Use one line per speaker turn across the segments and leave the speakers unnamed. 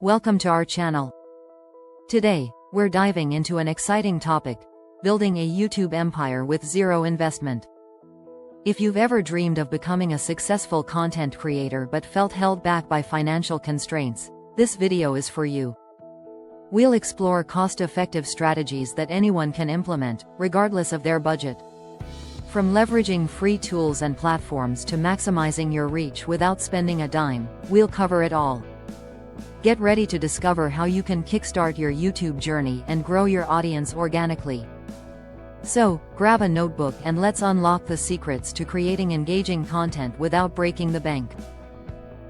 Welcome to our channel. Today, we're diving into an exciting topic: building a YouTube empire with zero investment. If you've ever dreamed of becoming a successful content creator but felt held back by financial constraints, this video is for you. We'll explore cost-effective strategies that anyone can implement, regardless of their budget. From leveraging free tools and platforms to maximizing your reach without spending a dime, we'll cover it all. Get ready to discover how you can kickstart your YouTube journey and grow your audience organically. So, grab a notebook and let's unlock the secrets to creating engaging content without breaking the bank.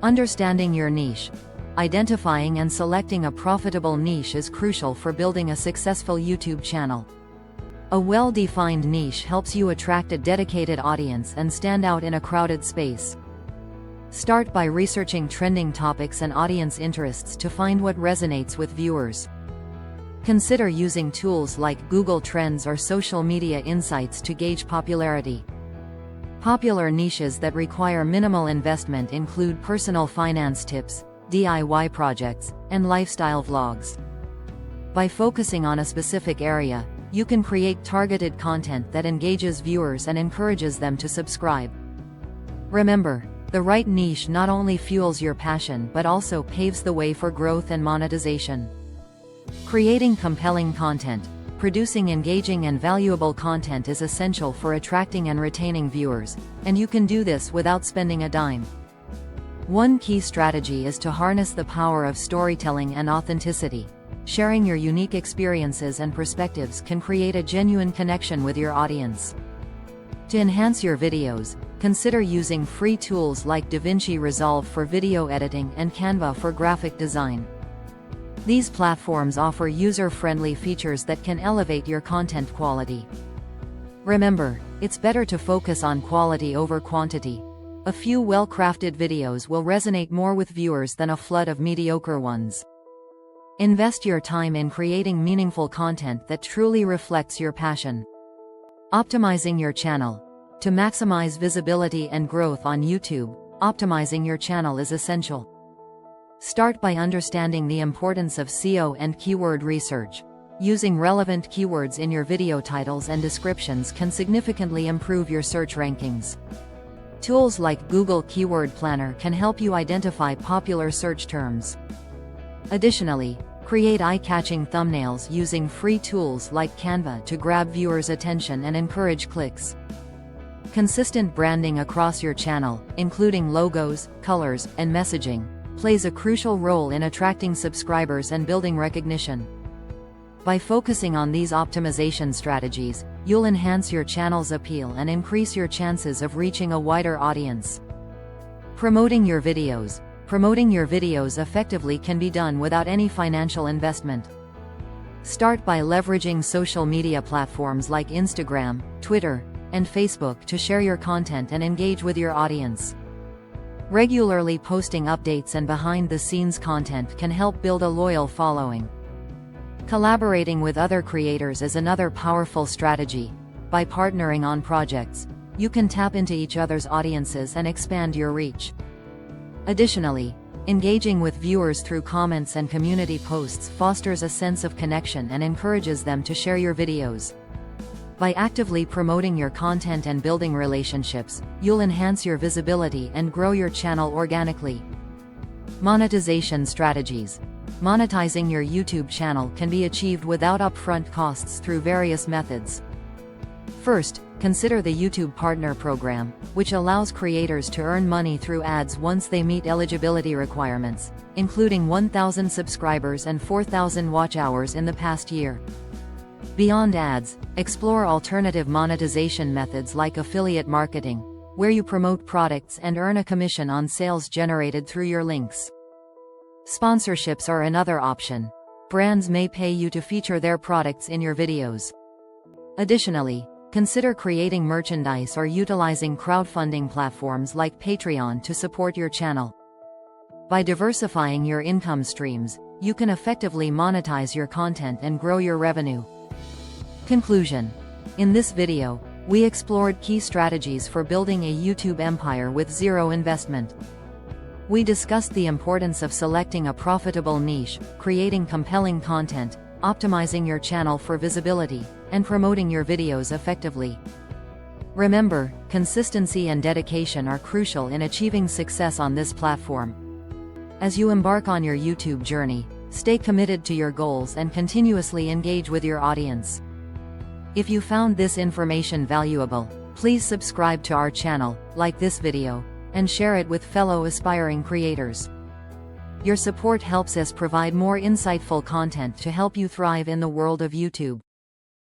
Understanding your niche. Identifying and selecting a profitable niche is crucial for building a successful YouTube channel. A well-defined niche helps you attract a dedicated audience and stand out in a crowded space. Start by researching trending topics and audience interests to find what resonates with viewers. Consider using tools like Google Trends or social media insights to gauge popularity. Popular niches that require minimal investment include personal finance tips, DIY projects, and lifestyle vlogs. By focusing on a specific area, you can create targeted content that engages viewers and encourages them to subscribe. Remember, the right niche not only fuels your passion but also paves the way for growth and monetization. Creating compelling content. Producing engaging and valuable content is essential for attracting and retaining viewers, and you can do this without spending a dime. One key strategy is to harness the power of storytelling and authenticity. Sharing your unique experiences and perspectives can create a genuine connection with your audience. To enhance your videos, consider using free tools like DaVinci Resolve for video editing and Canva for graphic design. These platforms offer user-friendly features that can elevate your content quality. Remember, it's better to focus on quality over quantity. A few well-crafted videos will resonate more with viewers than a flood of mediocre ones. Invest your time in creating meaningful content that truly reflects your passion. Optimizing your channel. To maximize visibility and growth on YouTube, optimizing your channel is essential. Start by understanding the importance of SEO and keyword research. Using relevant keywords in your video titles and descriptions can significantly improve your search rankings. Tools like Google Keyword Planner can help you identify popular search terms. Additionally, create eye-catching thumbnails using free tools like Canva to grab viewers' attention and encourage clicks. Consistent branding across your channel, including logos, colors, and messaging, plays a crucial role in attracting subscribers and building recognition. By focusing on these optimization strategies, you'll enhance your channel's appeal and increase your chances of reaching a wider audience. Promoting your videos. Promoting your videos effectively can be done without any financial investment. Start by leveraging social media platforms like Instagram, Twitter, and Facebook to share your content and engage with your audience. Regularly posting updates and behind-the-scenes content can help build a loyal following. Collaborating with other creators is another powerful strategy. By partnering on projects, you can tap into each other's audiences and expand your reach. Additionally, engaging with viewers through comments and community posts fosters a sense of connection and encourages them to share your videos. By actively promoting your content and building relationships, you'll enhance your visibility and grow your channel organically. Monetization strategies. Monetizing your YouTube channel can be achieved without upfront costs through various methods. First, consider the YouTube Partner Program, which allows creators to earn money through ads once they meet eligibility requirements, including 1,000 subscribers and 4,000 watch hours in the past year. Beyond ads, explore alternative monetization methods like affiliate marketing, where you promote products and earn a commission on sales generated through your links. Sponsorships are another option. Brands may pay you to feature their products in your videos. Additionally, consider creating merchandise or utilizing crowdfunding platforms like Patreon to support your channel. By diversifying your income streams, you can effectively monetize your content and grow your revenue. Conclusion. In this video, we explored key strategies for building a YouTube empire with zero investment. We discussed the importance of selecting a profitable niche, creating compelling content, optimizing your channel for visibility, and promoting your videos effectively. Remember, consistency and dedication are crucial in achieving success on this platform. As you embark on your YouTube journey, stay committed to your goals and continuously engage with your audience. If you found this information valuable, please subscribe to our channel, like this video, and share it with fellow aspiring creators. Your support helps us provide more insightful content to help you thrive in the world of YouTube.